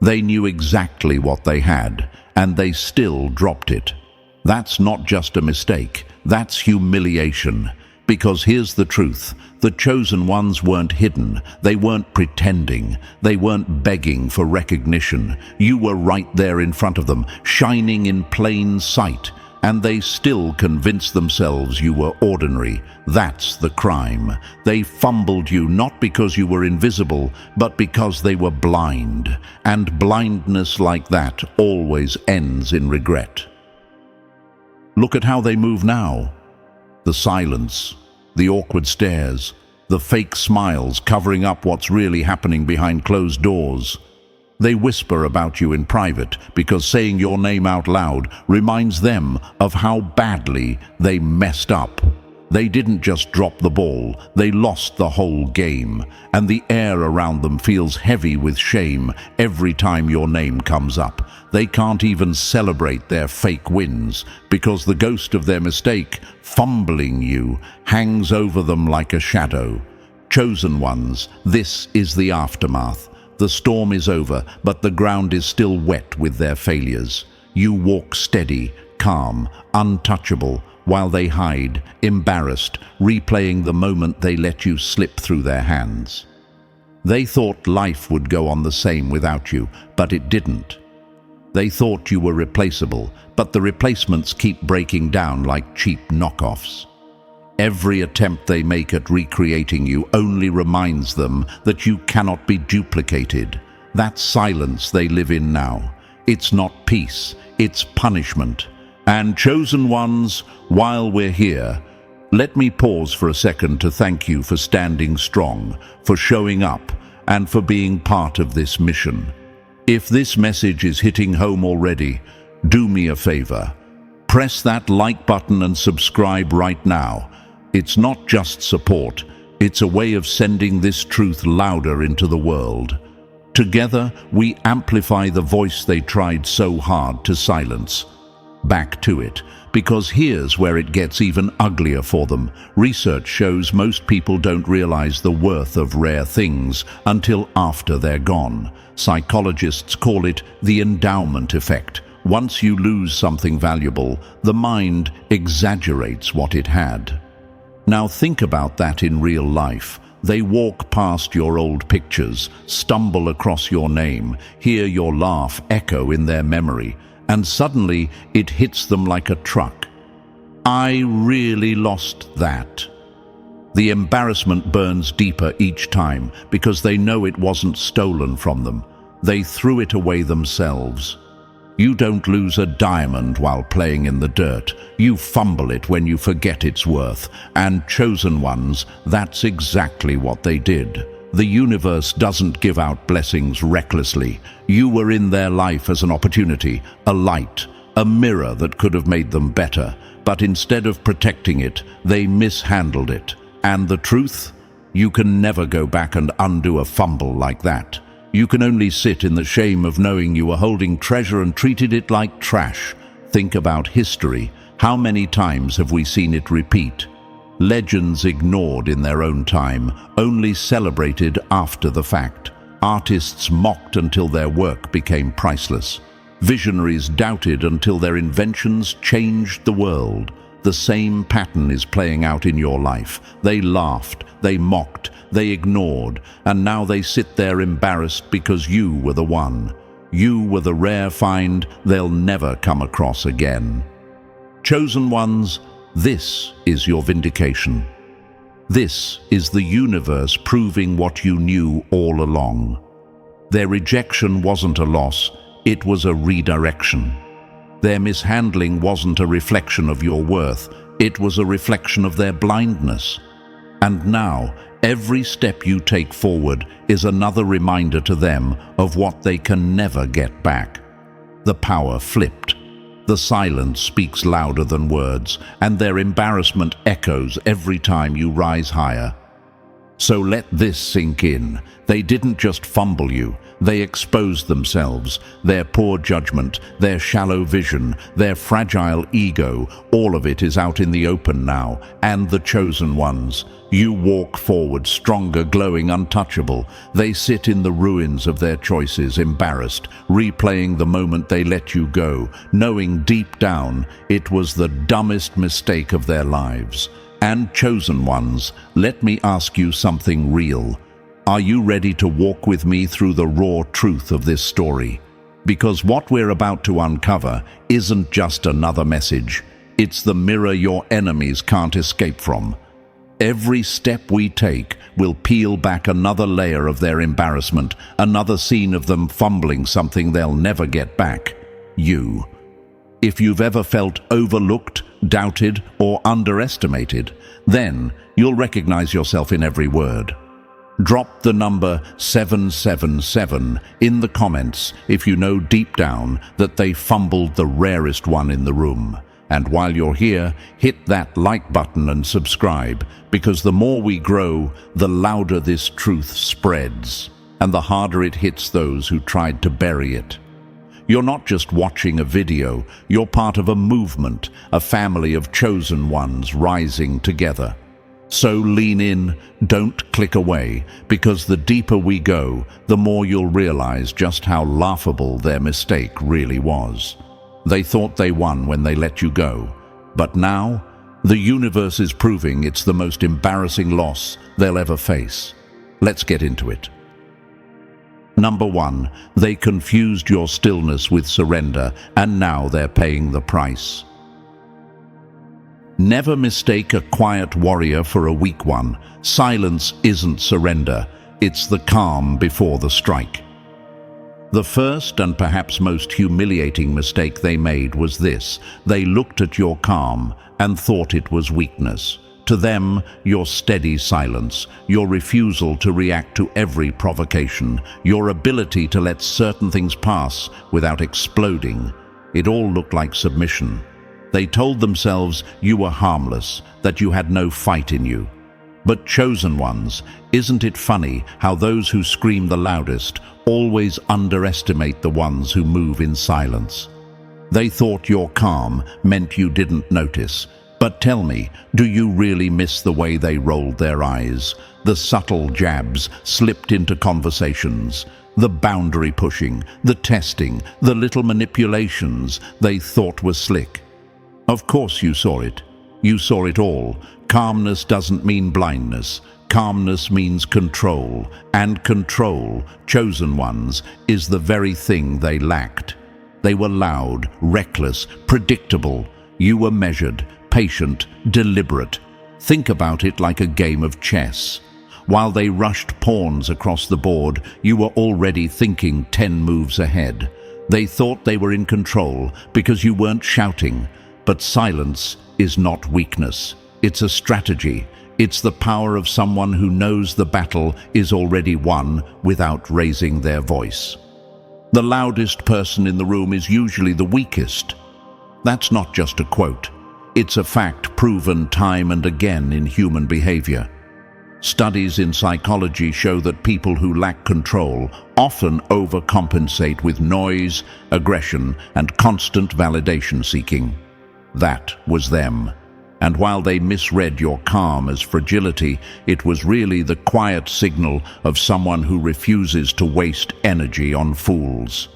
They knew exactly what they had, and they still dropped it. That's not just a mistake, that's humiliation. Because here's the truth, the chosen ones weren't hidden, they weren't pretending, they weren't begging for recognition. You were right there in front of them, shining in plain sight, and they still convinced themselves you were ordinary. That's the crime. They fumbled you not because you were invisible, but because they were blind. And blindness like that always ends in regret. Look at how they move now. The silence, the awkward stares, the fake smiles covering up what's really happening behind closed doors. They whisper about you in private because saying your name out loud reminds them of how badly they messed up. They didn't just drop the ball, they lost the whole game, and the air around them feels heavy with shame every time your name comes up. They can't even celebrate their fake wins because the ghost of their mistake, fumbling you, hangs over them like a shadow. Chosen ones, this is the aftermath. The storm is over, but the ground is still wet with their failures. You walk steady, calm, untouchable, while they hide, embarrassed, replaying the moment they let you slip through their hands. They thought life would go on the same without you, but it didn't. They thought you were replaceable, but the replacements keep breaking down like cheap knockoffs. Every attempt they make at recreating you only reminds them that you cannot be duplicated. That silence they live in now. It's not peace, it's punishment. And chosen ones, while we're here, let me pause for a second to thank you for standing strong, for showing up, and for being part of this mission. If this message is hitting home already, do me a favor. Press that like button and subscribe right now. It's not just support, it's a way of sending this truth louder into the world. Together, we amplify the voice they tried so hard to silence. Back to it, because here's where it gets even uglier for them. Research shows most people don't realize the worth of rare things until after they're gone. Psychologists call it the endowment effect. Once you lose something valuable, the mind exaggerates what it had. Now think about that in real life. They walk past your old pictures, stumble across your name, hear your laugh echo in their memory, and suddenly it hits them like a truck. I really lost that. The embarrassment burns deeper each time because they know it wasn't stolen from them. They threw it away themselves. You don't lose a diamond while playing in the dirt. You fumble it when you forget its worth. And chosen ones, that's exactly what they did. The universe doesn't give out blessings recklessly. You were in their life as an opportunity, a light, a mirror that could have made them better. But instead of protecting it, they mishandled it. And the truth? You can never go back and undo a fumble like that. You can only sit in the shame of knowing you were holding treasure and treated it like trash. Think about history. How many times have we seen it repeat? Legends ignored in their own time, only celebrated after the fact. Artists mocked until their work became priceless. Visionaries doubted until their inventions changed the world. The same pattern is playing out in your life. They laughed, they mocked, they ignored, and now they sit there embarrassed because you were the one. You were the rare find they'll never come across again. Chosen ones, this is your vindication. This is the universe proving what you knew all along. Their rejection wasn't a loss, it was a redirection. Their mishandling wasn't a reflection of your worth, it was a reflection of their blindness. And now, every step you take forward is another reminder to them of what they can never get back. The power flipped. The silence speaks louder than words, and their embarrassment echoes every time you rise higher. So let this sink in. They didn't just fumble you. They exposed themselves, their poor judgment, their shallow vision, their fragile ego. All of it is out in the open now, and the chosen ones. You walk forward, stronger, glowing, untouchable. They sit in the ruins of their choices, embarrassed, replaying the moment they let you go, knowing deep down it was the dumbest mistake of their lives. And chosen ones, let me ask you something real. Are you ready to walk with me through the raw truth of this story? Because what we're about to uncover isn't just another message. It's the mirror your enemies can't escape from. Every step we take will peel back another layer of their embarrassment, another scene of them fumbling something they'll never get back. You. If you've ever felt overlooked, doubted, or underestimated, then you'll recognize yourself in every word. Drop the number 777 in the comments if you know deep down that they fumbled the rarest one in the room. And while you're here, hit that like button and subscribe, because the more we grow, the louder this truth spreads, and the harder it hits those who tried to bury it. You're not just watching a video, you're part of a movement, a family of chosen ones rising together. So lean in, don't click away, because the deeper we go, the more you'll realize just how laughable their mistake really was. They thought they won when they let you go, but now the universe is proving it's the most embarrassing loss they'll ever face. Let's get into it. Number 1, they confused your stillness with surrender, and now they're paying the price. Never mistake a quiet warrior for a weak one. Silence isn't surrender, it's the calm before the strike. The first and perhaps most humiliating mistake they made was this: they looked at your calm and thought it was weakness. To them, your steady silence, your refusal to react to every provocation, your ability to let certain things pass without exploding, it all looked like submission. They told themselves you were harmless, that you had no fight in you. But chosen ones, isn't it funny how those who scream the loudest always underestimate the ones who move in silence? They thought your calm meant you didn't notice. But tell me, do you really miss the way they rolled their eyes? The subtle jabs slipped into conversations, the boundary pushing, the testing, the little manipulations they thought were slick. Of course you saw it. You saw it all. Calmness doesn't mean blindness. Calmness means control. And control, chosen ones, is the very thing they lacked. They were loud, reckless, predictable. You were measured, patient, deliberate. Think about it like a game of chess. While they rushed pawns across the board, you were already thinking 10 moves ahead. They thought they were in control because you weren't shouting. But silence is not weakness. It's a strategy. It's the power of someone who knows the battle is already won without raising their voice. The loudest person in the room is usually the weakest. That's not just a quote. It's a fact proven time and again in human behavior. Studies in psychology show that people who lack control often overcompensate with noise, aggression, and constant validation seeking. That was them. And while they misread your calm as fragility, it was really the quiet signal of someone who refuses to waste energy on fools.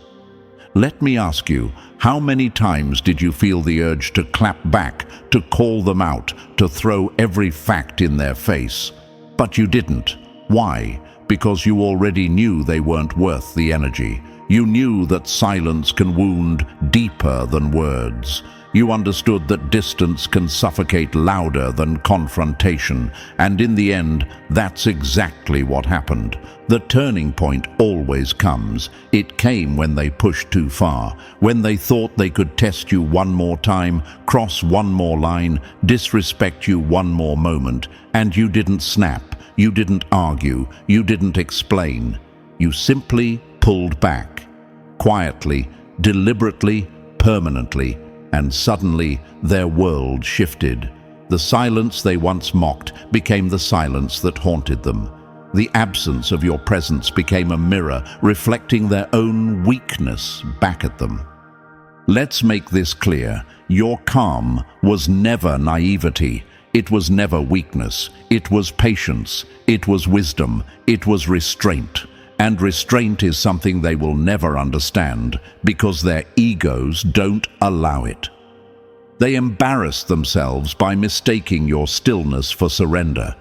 Let me ask you, how many times did you feel the urge to clap back, to call them out, to throw every fact in their face? But you didn't. Why? Because you already knew they weren't worth the energy. You knew that silence can wound deeper than words. You understood that distance can suffocate louder than confrontation, and in the end, that's exactly what happened. The turning point always comes. It came when they pushed too far, when they thought they could test you one more time, cross one more line, disrespect you one more moment, and you didn't snap, you didn't argue, you didn't explain. You simply pulled back, quietly, deliberately, permanently, and suddenly their world shifted. The silence they once mocked became the silence that haunted them. The absence of your presence became a mirror reflecting their own weakness back at them. Let's make this clear. Your calm was never naivety. It was never weakness. It was patience. It was wisdom. It was restraint. And restraint is something they will never understand because their egos don't allow it. They embarrassed themselves by mistaking your stillness for surrender.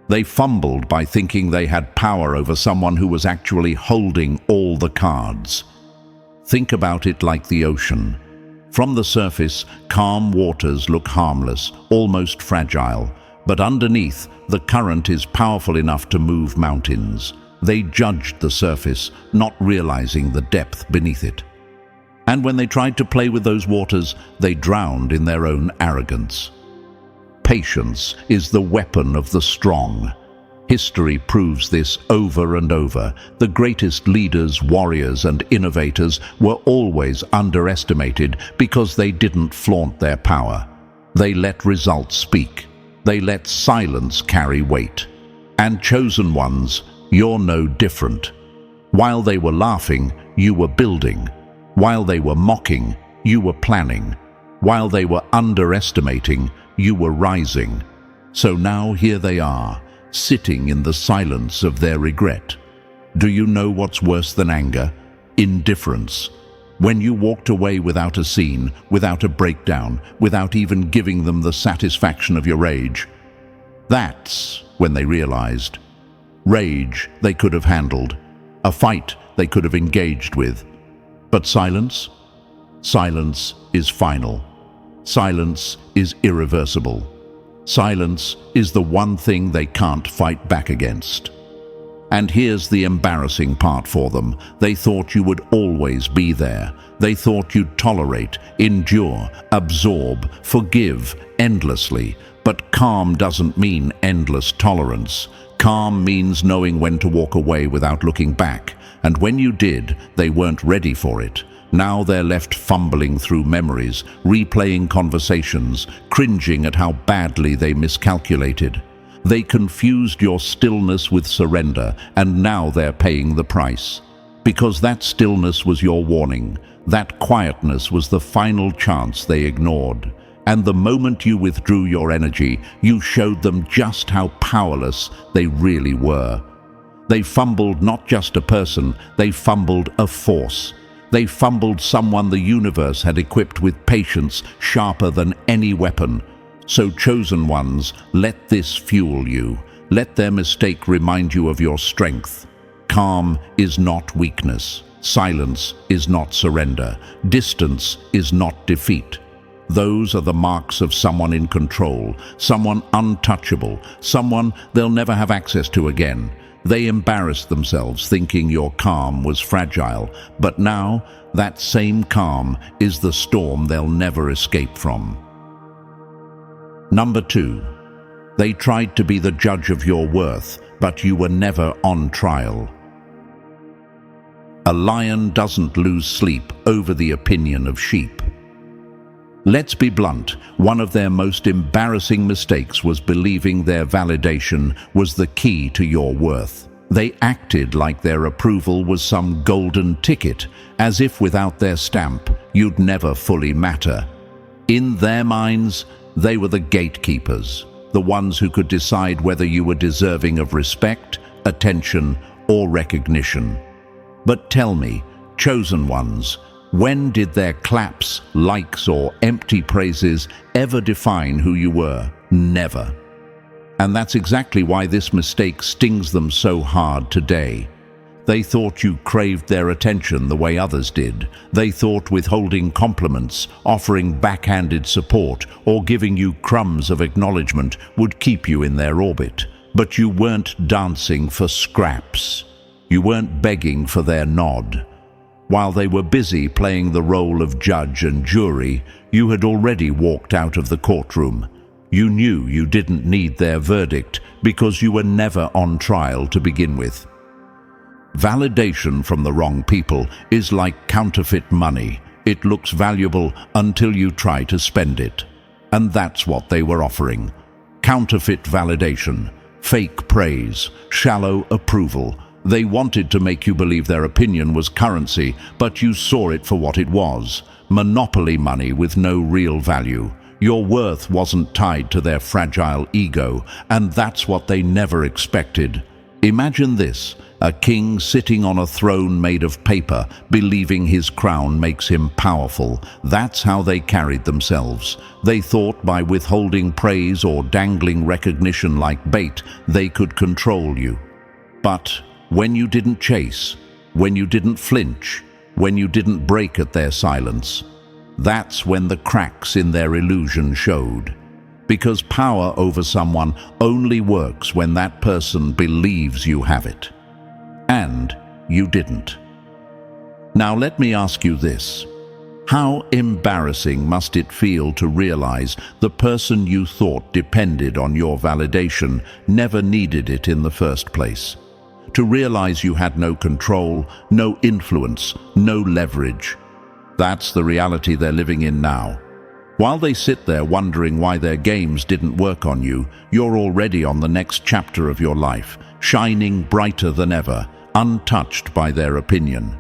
They fumbled by thinking they had power over someone who was actually holding all the cards. Think about it like the ocean. From the surface, calm waters look harmless, almost fragile, but underneath, the current is powerful enough to move mountains. They judged the surface, not realizing the depth beneath it. And when they tried to play with those waters, they drowned in their own arrogance. Patience is the weapon of the strong. History proves this over and over. The greatest leaders, warriors, and innovators were always underestimated because they didn't flaunt their power. They let results speak. They let silence carry weight. And chosen ones, you're no different. While they were laughing, you were building. While they were mocking, you were planning. While they were underestimating, you were rising. So now here they are, sitting in the silence of their regret. Do you know what's worse than anger? Indifference. When you walked away without a scene, without a breakdown, without even giving them the satisfaction of your rage. That's when they realized. Rage they could have handled. A fight they could have engaged with. But silence? Silence is final. Silence is irreversible. Silence is the one thing they can't fight back against. And here's the embarrassing part for them. They thought you would always be there. They thought you'd tolerate, endure, absorb, forgive endlessly. But calm doesn't mean endless tolerance. Calm means knowing when to walk away without looking back. And when you did, they weren't ready for it. Now they're left fumbling through memories, replaying conversations, cringing at how badly they miscalculated. They confused your stillness with surrender, and now they're paying the price. Because that stillness was your warning. That quietness was the final chance they ignored. And the moment you withdrew your energy, you showed them just how powerless they really were. They fumbled not just a person, they fumbled a force. They fumbled someone the universe had equipped with patience sharper than any weapon. So chosen ones, let this fuel you. Let their mistake remind you of your strength. Calm is not weakness. Silence is not surrender. Distance is not defeat. Those are the marks of someone in control, someone untouchable, someone they'll never have access to again. They embarrassed themselves thinking your calm was fragile, but now that same calm is the storm they'll never escape from. Number 2, they tried to be the judge of your worth, but you were never on trial. A lion doesn't lose sleep over the opinion of sheep. Let's be blunt, one of their most embarrassing mistakes was believing their validation was the key to your worth. They acted like their approval was some golden ticket, as if without their stamp, you'd never fully matter. In their minds, they were the gatekeepers, the ones who could decide whether you were deserving of respect, attention, or recognition. But tell me, chosen ones, when did their claps, likes, or empty praises ever define who you were? Never. And that's exactly why this mistake stings them so hard today. They thought you craved their attention the way others did. They thought withholding compliments, offering backhanded support, or giving you crumbs of acknowledgement would keep you in their orbit. But you weren't dancing for scraps. You weren't begging for their nod. While they were busy playing the role of judge and jury, you had already walked out of the courtroom. You knew you didn't need their verdict because you were never on trial to begin with. Validation from the wrong people is like counterfeit money. It looks valuable until you try to spend it. and that's what they were offering. Counterfeit validation, fake praise, shallow approval. They wanted to make you believe their opinion was currency, but you saw it for what it was. Monopoly money with no real value. Your worth wasn't tied to their fragile ego, and that's what they never expected. Imagine this, a king sitting on a throne made of paper, believing his crown makes him powerful. That's how they carried themselves. They thought by withholding praise or dangling recognition like bait, they could control you. But when you didn't chase, when you didn't flinch, when you didn't break at their silence, that's when the cracks in their illusion showed. Because power over someone only works when that person believes you have it. And you didn't. Now let me ask you this. How embarrassing must it feel to realize the person you thought depended on your validation never needed it in the first place? To realize you had no control, no influence, no leverage. That's the reality they're living in now. While they sit there wondering why their games didn't work on you, you're already on the next chapter of your life, shining brighter than ever, untouched by their opinion.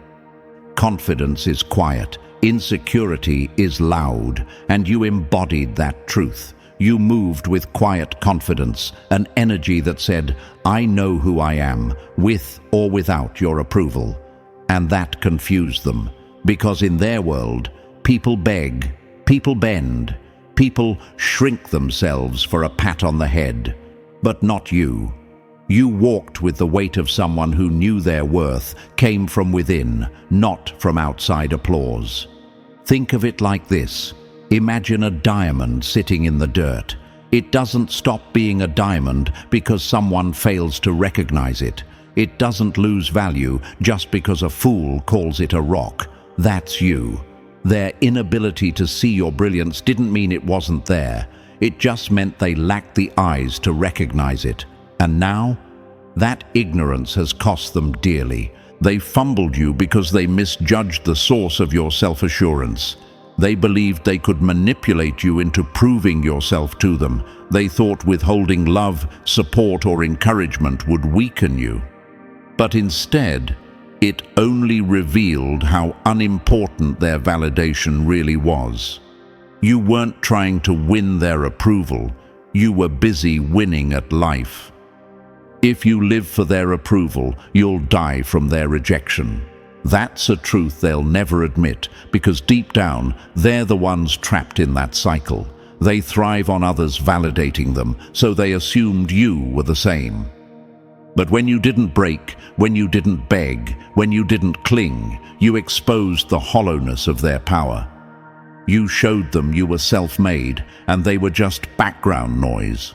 Confidence is quiet, insecurity is loud, and you embodied that truth. You moved with quiet confidence, an energy that said, "I know who I am, with or without your approval." And that confused them, because in their world, people beg, people bend, people shrink themselves for a pat on the head. But not you. You walked with the weight of someone who knew their worth came from within, not from outside applause. Think of it like this. Imagine a diamond sitting in the dirt. It doesn't stop being a diamond because someone fails to recognize it. It doesn't lose value just because a fool calls it a rock. That's you. Their inability to see your brilliance didn't mean it wasn't there. It just meant they lacked the eyes to recognize it. And now, that ignorance has cost them dearly. They fumbled you because they misjudged the source of your self-assurance. They believed they could manipulate you into proving yourself to them. They thought withholding love, support, or encouragement would weaken you. But instead, it only revealed how unimportant their validation really was. You weren't trying to win their approval. You were busy winning at life. If you live for their approval, you'll die from their rejection. That's a truth they'll never admit, because deep down, they're the ones trapped in that cycle. They thrive on others validating them, so they assumed you were the same. But when you didn't break, when you didn't beg, when you didn't cling, you exposed the hollowness of their power. You showed them you were self-made, and they were just background noise.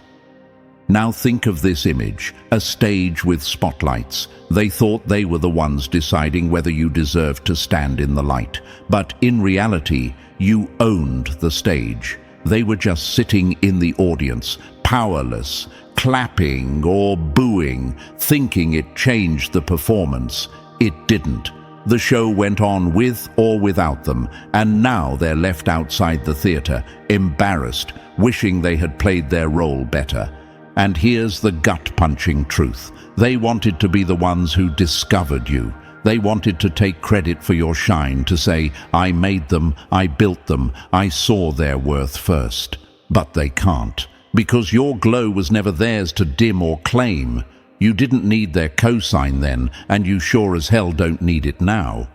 Now think of this image, a stage with spotlights. They thought they were the ones deciding whether you deserved to stand in the light. But in reality, you owned the stage. They were just sitting in the audience, powerless, clapping or booing, thinking it changed the performance. It didn't. The show went on with or without them, and now they're left outside the theater, embarrassed, wishing they had played their role better. And here's the gut-punching truth. They wanted to be the ones who discovered you. They wanted to take credit for your shine, to say, "I made them, I built them, I saw their worth first." But they can't, because your glow was never theirs to dim or claim. You didn't need their cosign then, and you sure as hell don't need it now.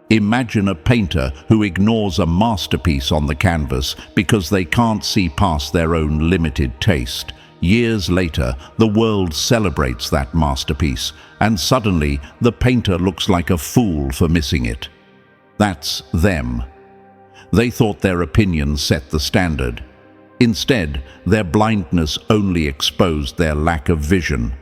Imagine a painter who ignores a masterpiece on the canvas because they can't see past their own limited taste. Years later, the world celebrates that masterpiece, and suddenly the painter looks like a fool for missing it. That's them. They thought their opinion set the standard. Instead, their blindness only exposed their lack of vision.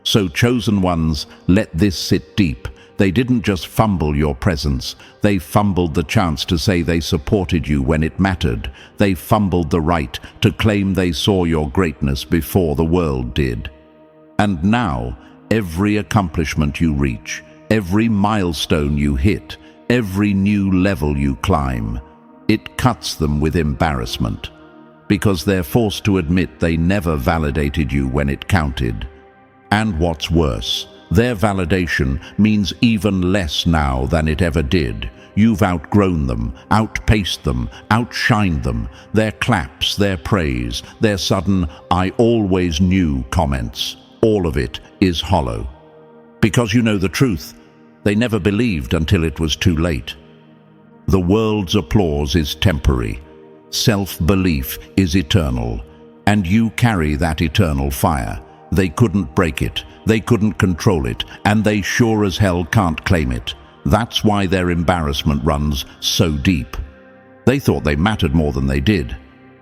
So, chosen ones, let this sit deep. They didn't just fumble your presence. They fumbled the chance to say they supported you when it mattered. They fumbled the right to claim they saw your greatness before the world did. And now, every accomplishment you reach, every milestone you hit, every new level you climb, it cuts them with embarrassment. because they're forced to admit they never validated you when it counted. And what's worse, their validation means even less now than it ever did. You've outgrown them, outpaced them, outshined them. Their claps, their praise, their sudden "I always knew" comments, all of it is hollow. Because you know the truth, they never believed until it was too late. The world's applause is temporary. Self-belief is eternal, and you carry that eternal fire. They couldn't break it, they couldn't control it, and they sure as hell can't claim it. That's why their embarrassment runs so deep. They thought they mattered more than they did,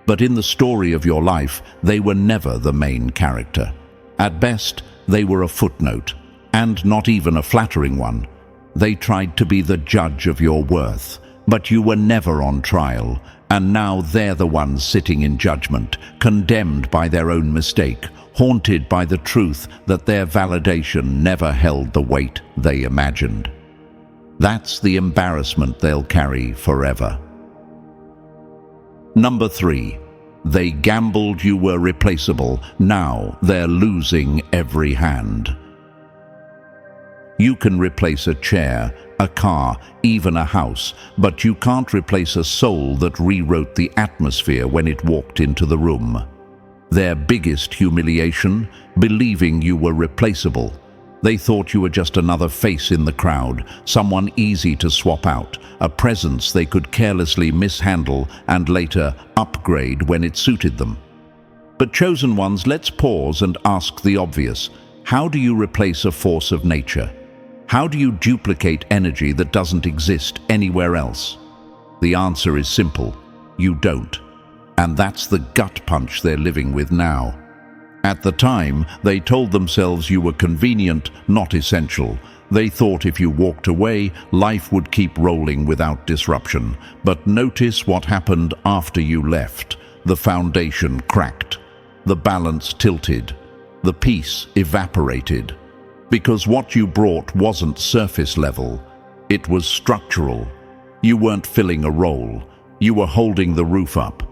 but in the story of your life, they were never the main character. At best, they were a footnote, and not even a flattering one. They tried to be the judge of your worth, but you were never on trial, and now they're the ones sitting in judgment, condemned by their own mistake, haunted by the truth that their validation never held the weight they imagined. That's the embarrassment they'll carry forever. Number 3. They gambled you were replaceable. Now they're losing every hand. You can replace a chair, a car, even a house, but you can't replace a soul that rewrote the atmosphere when it walked into the room. Their biggest humiliation? Believing you were replaceable. They thought you were just another face in the crowd, someone easy to swap out, a presence they could carelessly mishandle and later upgrade when it suited them. But chosen ones, let's pause and ask the obvious. How do you replace a force of nature? How do you duplicate energy that doesn't exist anywhere else? The answer is simple. You don't. And that's the gut punch they're living with now. At the time, they told themselves you were convenient, not essential. They thought if you walked away, life would keep rolling without disruption. But notice what happened after you left. The foundation cracked. The balance tilted. The peace evaporated. Because what you brought wasn't surface level. It was structural. You weren't filling a role. You were holding the roof up.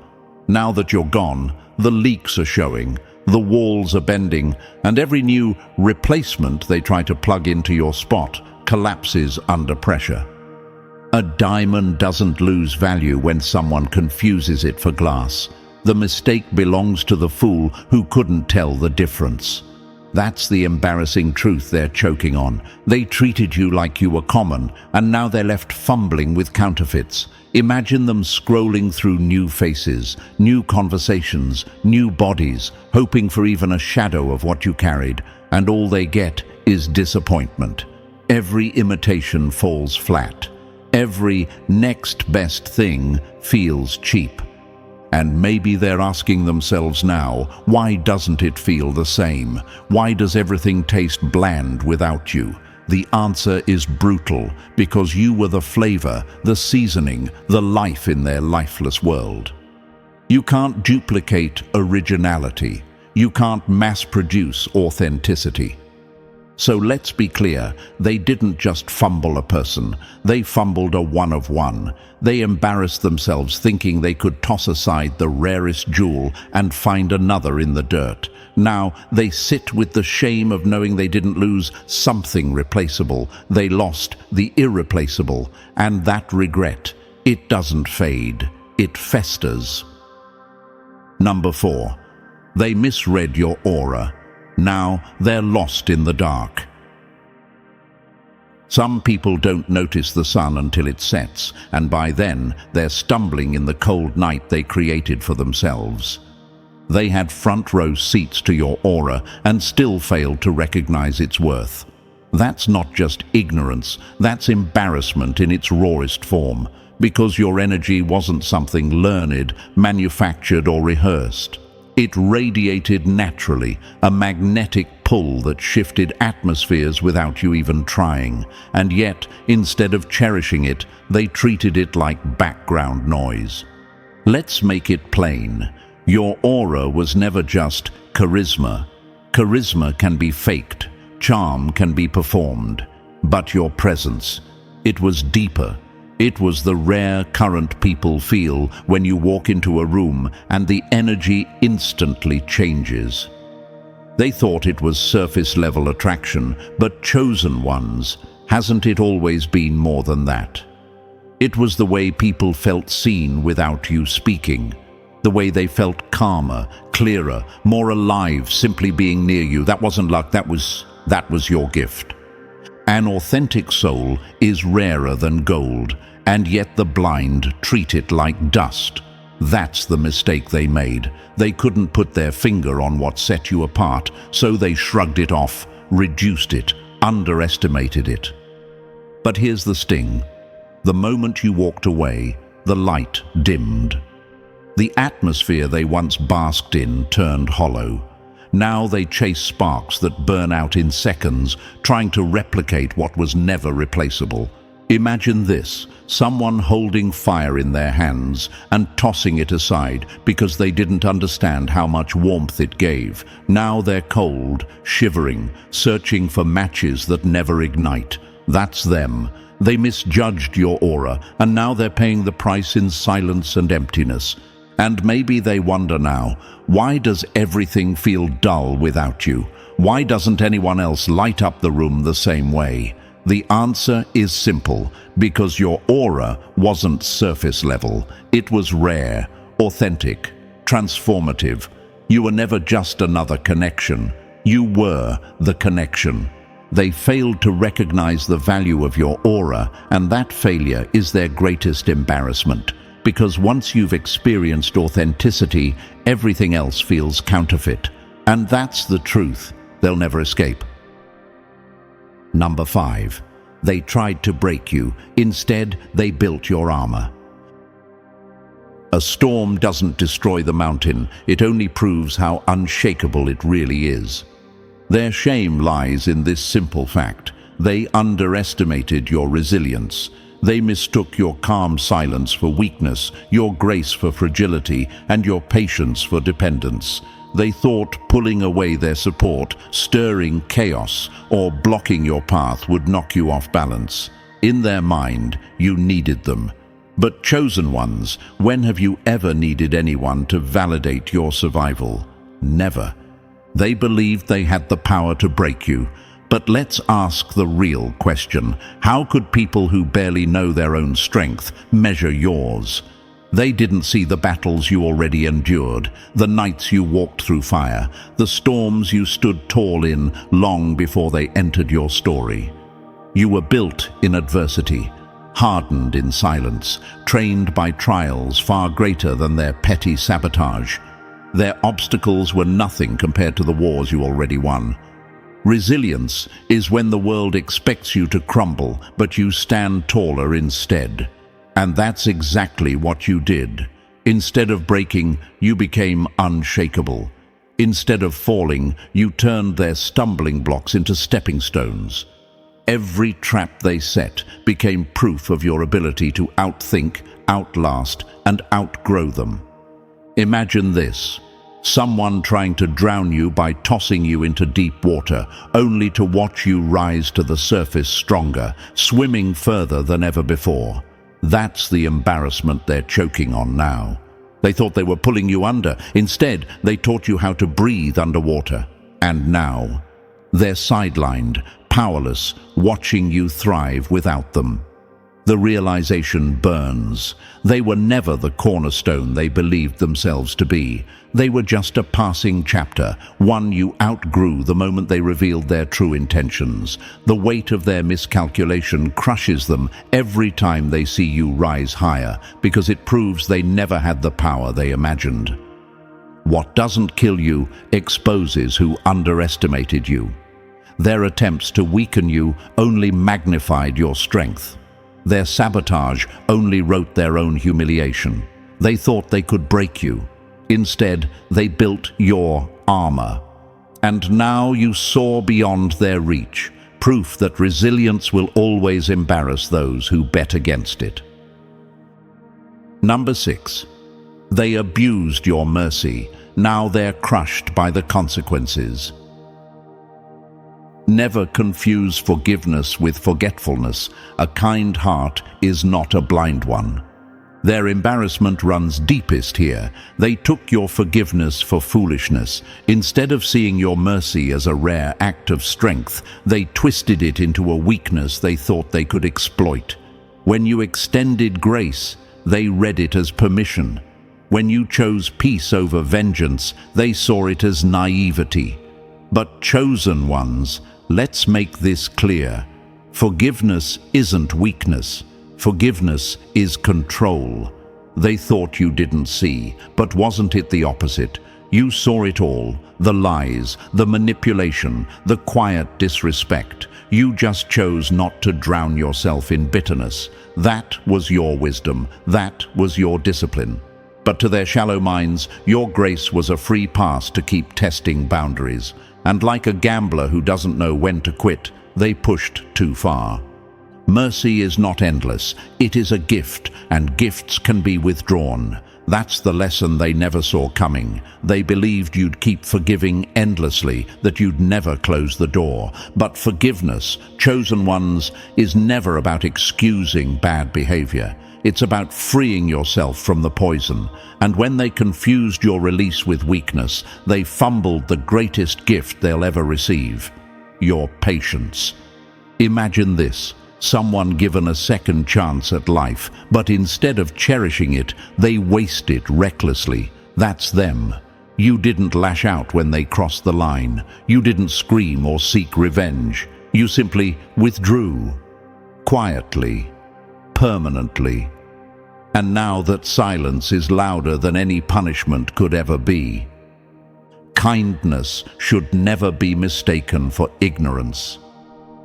Now that you're gone, the leaks are showing. The walls are bending, and every new replacement they try to plug into your spot collapses under pressure. A diamond doesn't lose value when someone confuses it for glass. The mistake belongs to the fool who couldn't tell the difference. That's the embarrassing truth they're choking on. They treated you like you were common, and now they're left fumbling with counterfeits. Imagine them scrolling through new faces, new conversations, new bodies, hoping for even a shadow of what you carried, and all they get is disappointment. Every imitation falls flat. Every next best thing feels cheap. And maybe they're asking themselves now, why doesn't it feel the same? Why does everything taste bland without you? The answer is brutal, because you were the flavor, the seasoning, the life in their lifeless world. You can't duplicate originality. You can't mass-produce authenticity. So let's be clear, they didn't just fumble a person, they fumbled a one of one. They embarrassed themselves thinking they could toss aside the rarest jewel and find another in the dirt. Now they sit with the shame of knowing they didn't lose something replaceable. They lost the irreplaceable, and that regret, it doesn't fade, it festers. Number 4. They misread your aura. Now they're lost in the dark. Some people don't notice the sun until it sets, and by then they're stumbling in the cold night they created for themselves. They had front row seats to your aura and still failed to recognize its worth. That's not just ignorance, that's embarrassment in its rawest form, because your energy wasn't something learned, manufactured, or rehearsed. It radiated naturally, a magnetic pull that shifted atmospheres without you even trying. And yet, instead of cherishing it, they treated it like background noise. Let's make it plain. Your aura was never just charisma. Charisma can be faked, charm can be performed. But your presence, it was deeper. It was the rare current people feel when you walk into a room and the energy instantly changes. They thought it was surface-level attraction, but chosen ones, hasn't it always been more than that? It was the way people felt seen without you speaking. The way they felt calmer, clearer, more alive simply being near you. That wasn't luck, that was your gift. An authentic soul is rarer than gold, and yet the blind treat it like dust. That's the mistake they made. They couldn't put their finger on what set you apart, so they shrugged it off, reduced it, underestimated it. But here's the sting. The moment you walked away, the light dimmed. The atmosphere they once basked in turned hollow. Now they chase sparks that burn out in seconds, trying to replicate what was never replaceable. Imagine this, someone holding fire in their hands and tossing it aside because they didn't understand how much warmth it gave. Now they're cold, shivering, searching for matches that never ignite. That's them. They misjudged your aura, and now they're paying the price in silence and emptiness. And maybe they wonder now, why does everything feel dull without you? Why doesn't anyone else light up the room the same way? The answer is simple, because your aura wasn't surface level. It was rare, authentic, transformative. You were never just another connection. You were the connection. They failed to recognize the value of your aura, and that failure is their greatest embarrassment. Because once you've experienced authenticity, everything else feels counterfeit. And that's the truth they'll never escape. Number 5. They tried to break you. Instead, they built your armor. A storm doesn't destroy the mountain. It only proves how unshakable it really is. Their shame lies in this simple fact. They underestimated your resilience. They mistook your calm silence for weakness, your grace for fragility, and your patience for dependence. They thought pulling away their support, stirring chaos, or blocking your path would knock you off balance. In their mind, you needed them. But chosen ones, when have you ever needed anyone to validate your survival? Never. They believed they had the power to break you. But let's ask the real question. How could people who barely know their own strength measure yours? They didn't see the battles you already endured, the nights you walked through fire, the storms you stood tall in long before they entered your story. You were built in adversity, hardened in silence, trained by trials far greater than their petty sabotage. Their obstacles were nothing compared to the wars you already won. Resilience is when the world expects you to crumble, but you stand taller instead. And that's exactly what you did. Instead of breaking, you became unshakable. Instead of falling, you turned their stumbling blocks into stepping stones. Every trap they set became proof of your ability to outthink, outlast, and outgrow them. Imagine this. Someone trying to drown you by tossing you into deep water, only to watch you rise to the surface stronger, swimming further than ever before. That's the embarrassment they're choking on now. They thought they were pulling you under. Instead, they taught you how to breathe underwater. And now, they're sidelined, powerless, watching you thrive without them. The realization burns. They were never the cornerstone they believed themselves to be. They were just a passing chapter, one you outgrew the moment they revealed their true intentions. The weight of their miscalculation crushes them every time they see you rise higher, because it proves they never had the power they imagined. What doesn't kill you exposes who underestimated you. Their attempts to weaken you only magnified your strength. Their sabotage only wrote their own humiliation. They thought they could break you. Instead, they built your armor. And now you soar beyond their reach, proof that resilience will always embarrass those who bet against it. Number 6. They abused your mercy. Now they're crushed by the consequences. Never confuse forgiveness with forgetfulness. A kind heart is not a blind one. Their embarrassment runs deepest here. They took your forgiveness for foolishness. Instead of seeing your mercy as a rare act of strength, they twisted it into a weakness they thought they could exploit. When you extended grace, they read it as permission. When you chose peace over vengeance, they saw it as naivety. But chosen ones, let's make this clear. Forgiveness isn't weakness. Forgiveness is control. They thought you didn't see, but wasn't it the opposite? You saw it all, the lies, the manipulation, the quiet disrespect. You just chose not to drown yourself in bitterness. That was your wisdom. That was your discipline. But to their shallow minds, your grace was a free pass to keep testing boundaries. And like a gambler who doesn't know when to quit, they pushed too far. Mercy is not endless. It is a gift, and gifts can be withdrawn. That's the lesson they never saw coming. They believed you'd keep forgiving endlessly, that you'd never close the door. But forgiveness, chosen ones, is never about excusing bad behavior. It's about freeing yourself from the poison. And when they confused your release with weakness, they fumbled the greatest gift they'll ever receive: your patience. Imagine this. Someone given a second chance at life, but instead of cherishing it, they waste it recklessly. That's them. You didn't lash out when they crossed the line. You didn't scream or seek revenge. You simply withdrew. Quietly. Permanently. And now that silence is louder than any punishment could ever be. Kindness should never be mistaken for ignorance.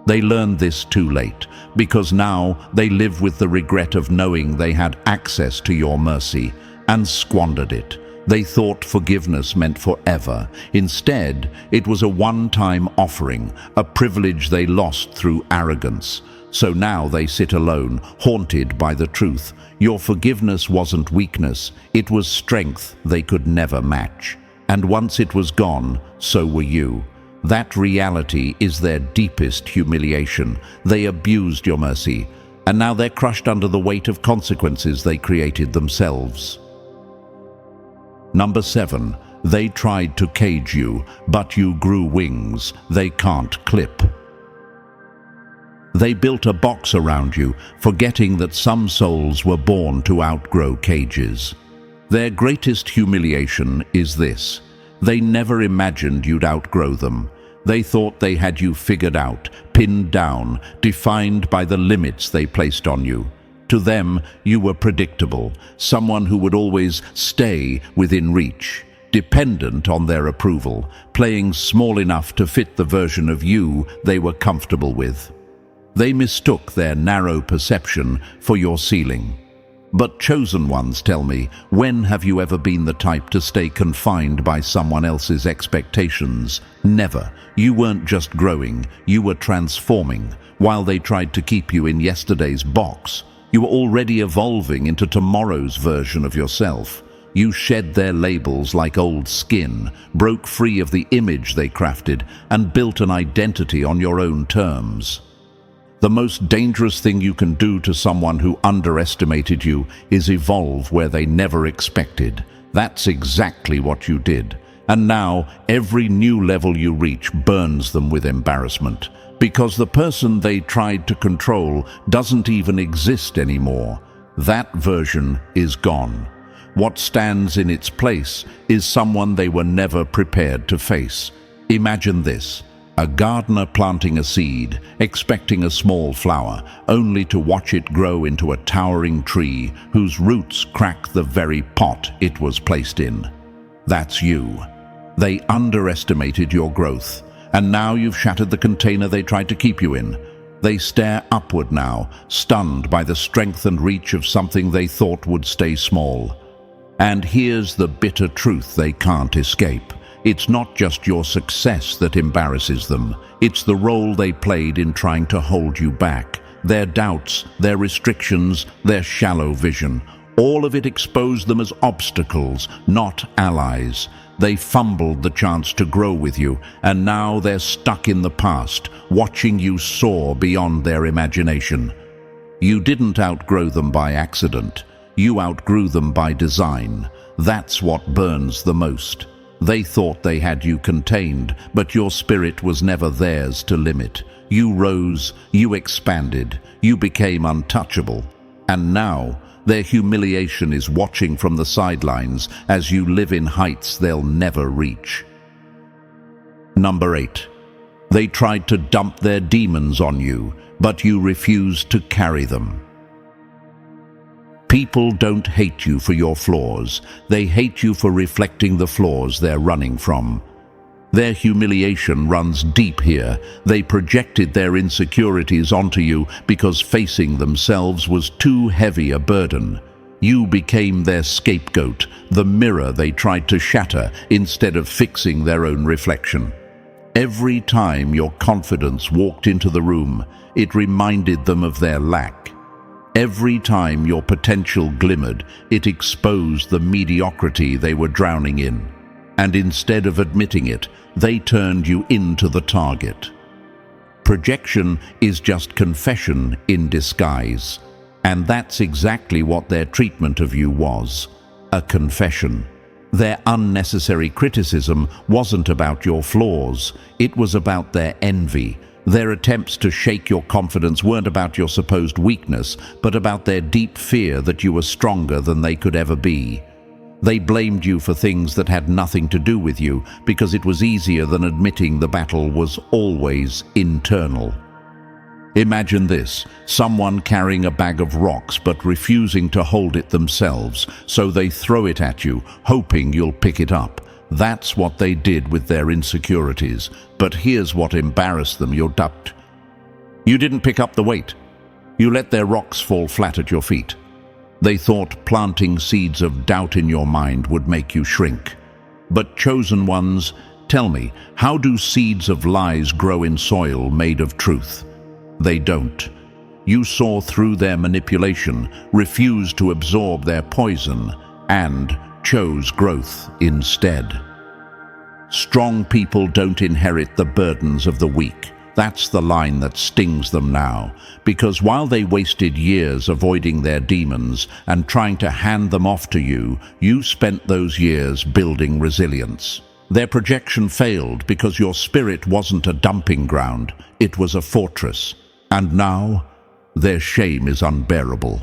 They learned this too late, because now they live with the regret of knowing they had access to your mercy and squandered it. They thought forgiveness meant forever. Instead, it was a one-time offering, a privilege they lost through arrogance. So now they sit alone, haunted by the truth. Your forgiveness wasn't weakness, it was strength they could never match. And once it was gone, so were you. That reality is their deepest humiliation. They abused your mercy, and now they're crushed under the weight of consequences they created themselves. Number 7. They tried to cage you, but you grew wings they can't clip. They built a box around you, forgetting that some souls were born to outgrow cages. Their greatest humiliation is this: they never imagined you'd outgrow them. They thought they had you figured out, pinned down, defined by the limits they placed on you. To them, you were predictable, someone who would always stay within reach, dependent on their approval, playing small enough to fit the version of you they were comfortable with. They mistook their narrow perception for your ceiling. But chosen ones tell me, when have you ever been the type to stay confined by someone else's expectations? Never. You weren't just growing, you were transforming. While they tried to keep you in yesterday's box, you were already evolving into tomorrow's version of yourself. You shed their labels like old skin, broke free of the image they crafted, and built an identity on your own terms. The most dangerous thing you can do to someone who underestimated you is evolve where they never expected. That's exactly what you did. And now, every new level you reach burns them with embarrassment, because the person they tried to control doesn't even exist anymore. That version is gone. What stands in its place is someone they were never prepared to face. Imagine this. A gardener planting a seed, expecting a small flower, only to watch it grow into a towering tree whose roots crack the very pot it was placed in. That's you. They underestimated your growth, and now you've shattered the container they tried to keep you in. They stare upward now, stunned by the strength and reach of something they thought would stay small. And here's the bitter truth they can't escape. It's not just your success that embarrasses them. It's the role they played in trying to hold you back. Their doubts, their restrictions, their shallow vision. All of it exposed them as obstacles, not allies. They fumbled the chance to grow with you, and now they're stuck in the past, watching you soar beyond their imagination. You didn't outgrow them by accident. You outgrew them by design. That's what burns the most. They thought they had you contained, but your spirit was never theirs to limit. You rose, you expanded, you became untouchable. And now, their humiliation is watching from the sidelines as you live in heights they'll never reach. Number 8. They tried to dump their demons on you, but you refused to carry them. People don't hate you for your flaws. They hate you for reflecting the flaws they're running from. Their humiliation runs deep here. They projected their insecurities onto you because facing themselves was too heavy a burden. You became their scapegoat, the mirror they tried to shatter instead of fixing their own reflection. Every time your confidence walked into the room, it reminded them of their lack. Every time your potential glimmered, it exposed the mediocrity they were drowning in. And instead of admitting it, they turned you into the target. Projection is just confession in disguise. And that's exactly what their treatment of you was, a confession. Their unnecessary criticism wasn't about your flaws, it was about their envy. Their attempts to shake your confidence weren't about your supposed weakness, but about their deep fear that you were stronger than they could ever be. They blamed you for things that had nothing to do with you because it was easier than admitting the battle was always internal. Imagine this, someone carrying a bag of rocks but refusing to hold it themselves, so they throw it at you, hoping you'll pick it up. That's what they did with their insecurities. But here's what embarrassed them, your doubt. You didn't pick up the weight. You let their rocks fall flat at your feet. They thought planting seeds of doubt in your mind would make you shrink. But chosen ones, tell me, how do seeds of lies grow in soil made of truth? They don't. You saw through their manipulation, refused to absorb their poison, and chose growth instead. Strong people don't inherit the burdens of the weak. That's the line that stings them now, because while they wasted years avoiding their demons and trying to hand them off to you, you spent those years building resilience. Their projection failed because your spirit wasn't a dumping ground, it was a fortress. And now, their shame is unbearable.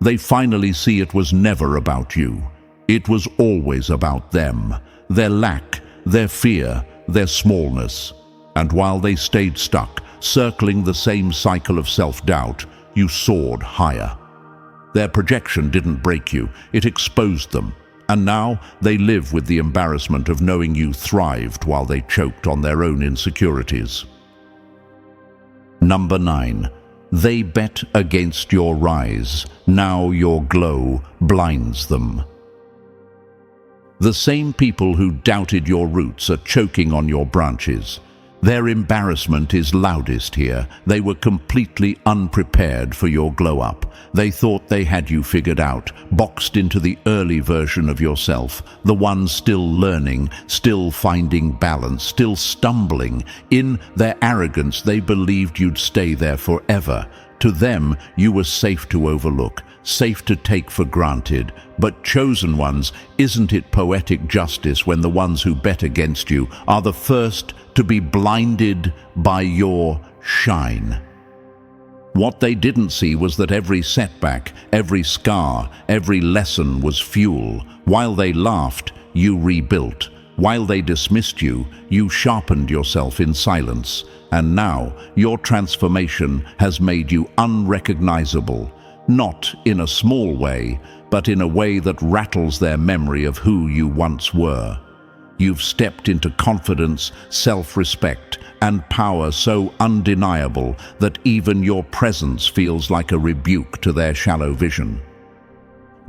They finally see it was never about you. It was always about them, their lack, their fear, their smallness. And while they stayed stuck, circling the same cycle of self-doubt, you soared higher. Their projection didn't break you, it exposed them. And now they live with the embarrassment of knowing you thrived while they choked on their own insecurities. Number 9. They bet against your rise. Now your glow blinds them. The same people who doubted your roots are choking on your branches. Their embarrassment is loudest here. They were completely unprepared for your glow-up. They thought they had you figured out, boxed into the early version of yourself, the one still learning, still finding balance, still stumbling. In their arrogance, they believed you'd stay there forever. To them, you were safe to overlook, safe to take for granted. But chosen ones, isn't it poetic justice when the ones who bet against you are the first to be blinded by your shine? What they didn't see was that every setback, every scar, every lesson was fuel. While they laughed, you rebuilt. While they dismissed you, you sharpened yourself in silence. And now, your transformation has made you unrecognizable. Not in a small way, but in a way that rattles their memory of who you once were. You've stepped into confidence, self-respect, and power so undeniable that even your presence feels like a rebuke to their shallow vision.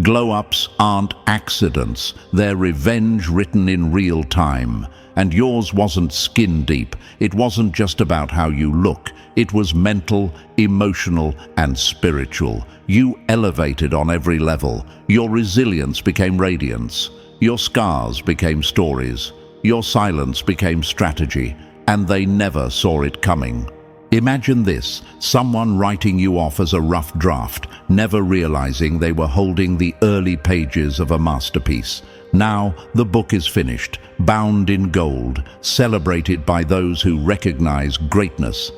Glow-ups aren't accidents, they're revenge written in real time. And yours wasn't skin deep, it wasn't just about how you look, it was mental, emotional, and spiritual. You elevated on every level. Your resilience became radiance. Your scars became stories. Your silence became strategy, and they never saw it coming. Imagine this, someone writing you off as a rough draft, never realizing they were holding the early pages of a masterpiece. Now the book is finished, bound in gold, celebrated by those who recognize greatness.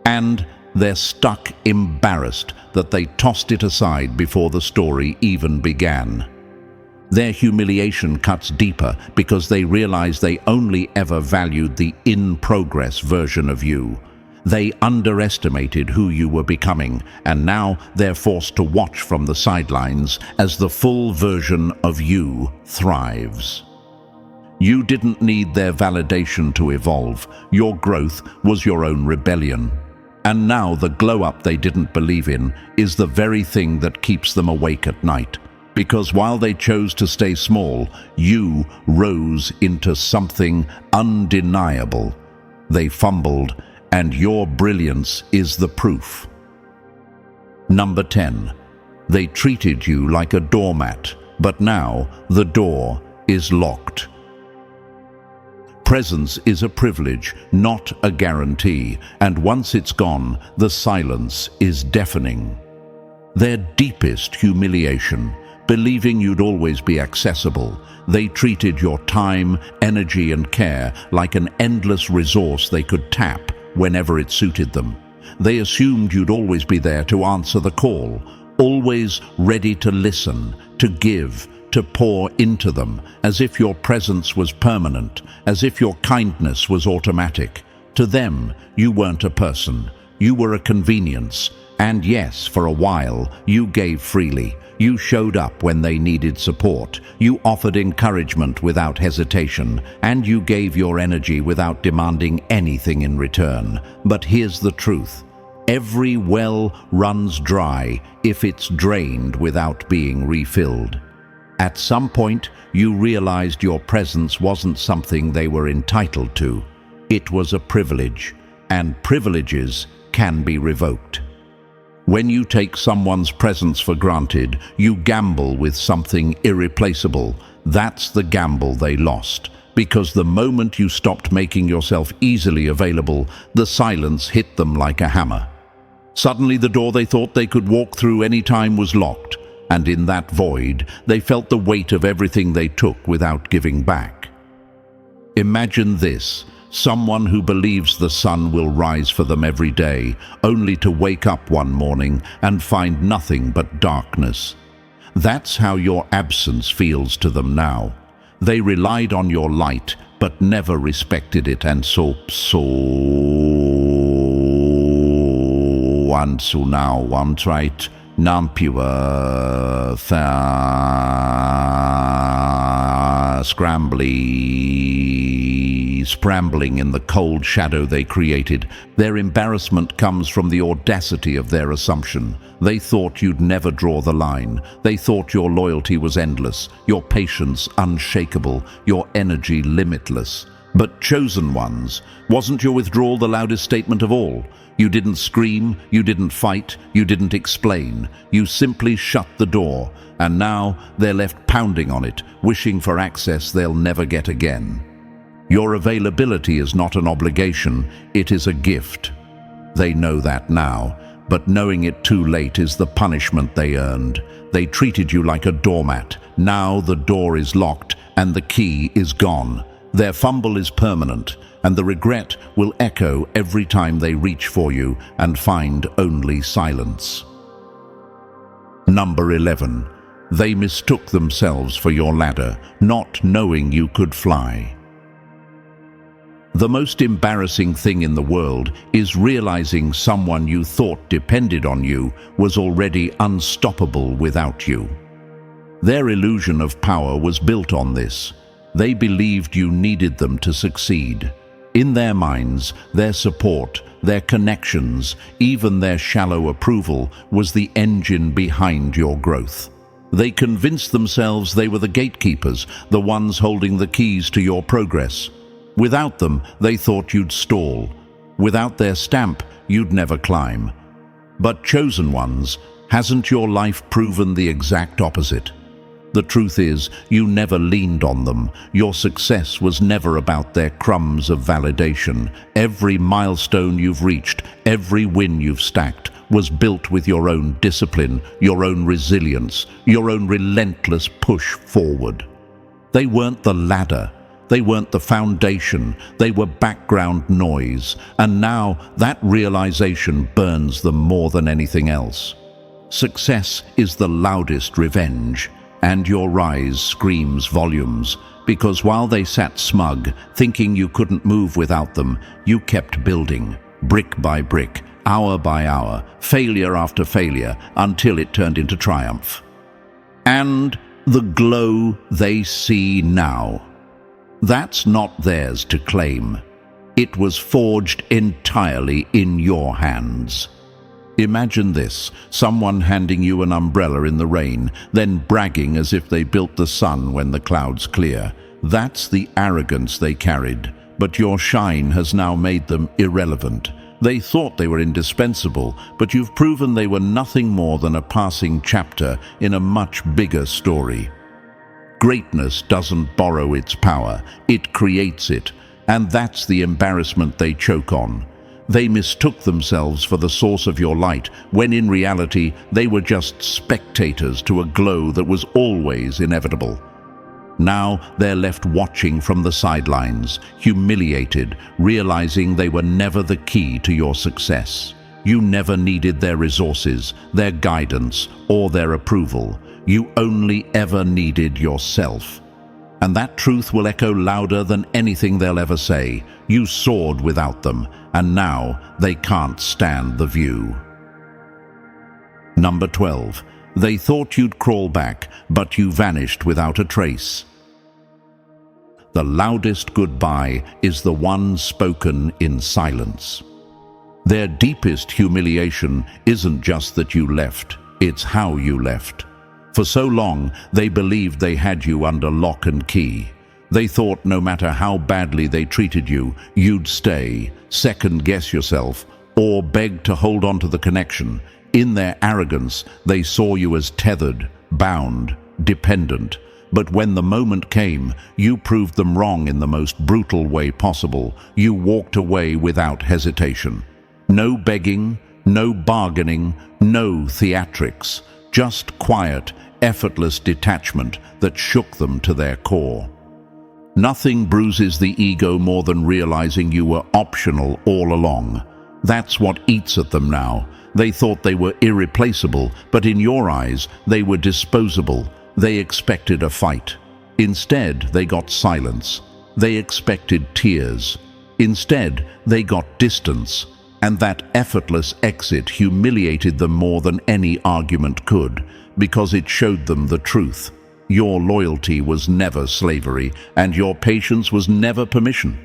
And they're stuck embarrassed that they tossed it aside before the story even began. Their humiliation cuts deeper because they realize they only ever valued the in-progress version of you. They underestimated who you were becoming, and now they're forced to watch from the sidelines as the full version of you thrives. You didn't need their validation to evolve. Your growth was your own rebellion. And now the glow-up they didn't believe in is the very thing that keeps them awake at night. Because while they chose to stay small, you rose into something undeniable. They fumbled, and your brilliance is the proof. Number 10. They treated you like a doormat, but now the door is locked. Presence is a privilege, not a guarantee, and once it's gone, the silence is deafening. Their deepest humiliation, believing you'd always be accessible, they treated your time, energy, and care like an endless resource they could tap whenever it suited them. They assumed you'd always be there to answer the call, always ready to listen, to give, to pour into them, as if your presence was permanent, as if your kindness was automatic. To them, you weren't a person, you were a convenience. And yes, for a while, you gave freely. You showed up when they needed support. You offered encouragement without hesitation, and you gave your energy without demanding anything in return. But here's the truth. Every well runs dry if it's drained without being refilled. At some point, you realized your presence wasn't something they were entitled to. It was a privilege, and privileges can be revoked. When you take someone's presence for granted, you gamble with something irreplaceable. That's the gamble they lost. Because the moment you stopped making yourself easily available, the silence hit them like a hammer. Suddenly the door they thought they could walk through any time was locked, and in that void, they felt the weight of everything they took without giving back. Imagine this. Someone who believes the sun will rise for them every day, only to wake up one morning and find nothing but darkness. That's how your absence feels to them now. They relied on your light, but never respected it, and so now one tried Nampua scrambling in the cold shadow they created. Their embarrassment comes from the audacity of their assumption. They thought you'd never draw the line. They thought your loyalty was endless, your patience unshakable, your energy limitless. But chosen ones, wasn't your withdrawal the loudest statement of all? You didn't scream, you didn't fight, you didn't explain. You simply shut the door, and now they're left pounding on it, wishing for access they'll never get again. Your availability is not an obligation, it is a gift. They know that now, but knowing it too late is the punishment they earned. They treated you like a doormat. Now the door is locked and the key is gone. Their fumble is permanent, and the regret will echo every time they reach for you and find only silence. Number 11. They mistook themselves for your ladder, not knowing you could fly. The most embarrassing thing in the world is realizing someone you thought depended on you was already unstoppable without you. Their illusion of power was built on this. They believed you needed them to succeed. In their minds, their support, their connections, even their shallow approval was the engine behind your growth. They convinced themselves they were the gatekeepers, the ones holding the keys to your progress. Without them, they thought you'd stall. Without their stamp, you'd never climb. But chosen ones, hasn't your life proven the exact opposite? The truth is, you never leaned on them. Your success was never about their crumbs of validation. Every milestone you've reached, every win you've stacked, was built with your own discipline, your own resilience, your own relentless push forward. They weren't the ladder. They weren't the foundation. They were background noise. And now that realization burns them more than anything else. Success is the loudest revenge. And your rise screams volumes, because while they sat smug, thinking you couldn't move without them, you kept building, brick by brick, hour by hour, failure after failure, until it turned into triumph. And the glow they see now, that's not theirs to claim. It was forged entirely in your hands. Imagine this, someone handing you an umbrella in the rain, then bragging as if they built the sun when the clouds clear. That's the arrogance they carried, but your shine has now made them irrelevant. They thought they were indispensable, but you've proven they were nothing more than a passing chapter in a much bigger story. Greatness doesn't borrow its power, it creates it, and that's the embarrassment they choke on. They mistook themselves for the source of your light, when in reality they were just spectators to a glow that was always inevitable. Now they're left watching from the sidelines, humiliated, realizing they were never the key to your success. You never needed their resources, their guidance, or their approval. You only ever needed yourself. And that truth will echo louder than anything they'll ever say. You soared without them, and now they can't stand the view. Number 12. They thought you'd crawl back, but you vanished without a trace. The loudest goodbye is the one spoken in silence. Their deepest humiliation isn't just that you left, it's how you left. For so long, they believed they had you under lock and key. They thought no matter how badly they treated you, you'd stay, second-guess yourself, or beg to hold on to the connection. In their arrogance, they saw you as tethered, bound, dependent. But when the moment came, you proved them wrong in the most brutal way possible. You walked away without hesitation. No begging, no bargaining, no theatrics. Just quiet, effortless detachment that shook them to their core. Nothing bruises the ego more than realizing you were optional all along. That's what eats at them now. They thought they were irreplaceable, but in your eyes, they were disposable. They expected a fight. Instead, they got silence. They expected tears. Instead, they got distance. And that effortless exit humiliated them more than any argument could, because it showed them the truth. Your loyalty was never slavery, and your patience was never permission.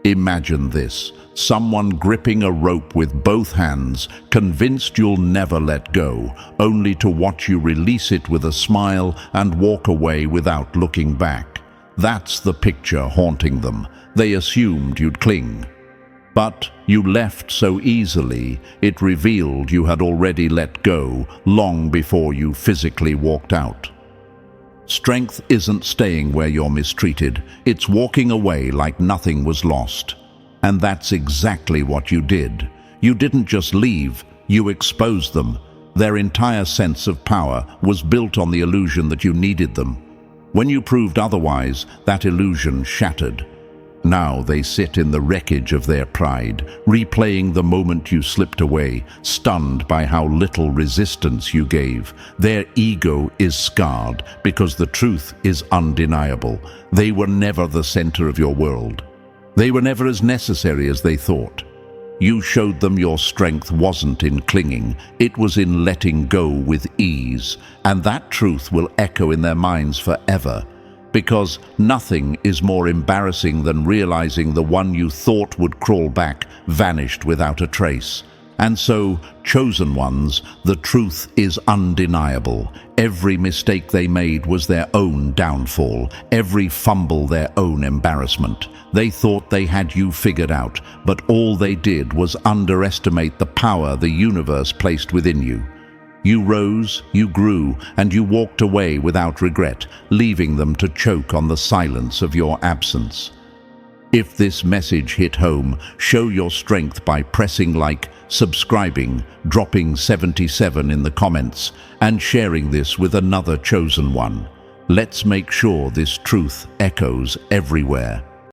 Imagine this, someone gripping a rope with both hands, convinced you'll never let go, only to watch you release it with a smile and walk away without looking back. That's the picture haunting them. They assumed you'd cling. But you left so easily, it revealed you had already let go long before you physically walked out. Strength isn't staying where you're mistreated, it's walking away like nothing was lost. And that's exactly what you did. You didn't just leave, you exposed them. Their entire sense of power was built on the illusion that you needed them. When you proved otherwise, that illusion shattered. Now they sit in the wreckage of their pride, replaying the moment you slipped away, stunned by how little resistance you gave. Their ego is scarred because the truth is undeniable. They were never the center of your world. They were never as necessary as they thought. You showed them your strength wasn't in clinging, it was in letting go with ease, and that truth will echo in their minds forever. Because nothing is more embarrassing than realizing the one you thought would crawl back vanished without a trace. And so, chosen ones, the truth is undeniable. Every mistake they made was their own downfall, every fumble their own embarrassment. They thought they had you figured out, but all they did was underestimate the power the universe placed within you. You rose, you grew, and you walked away without regret, leaving them to choke on the silence of your absence. If this message hit home, show your strength by pressing like, subscribing, dropping 77 in the comments, and sharing this with another chosen one. Let's make sure this truth echoes everywhere.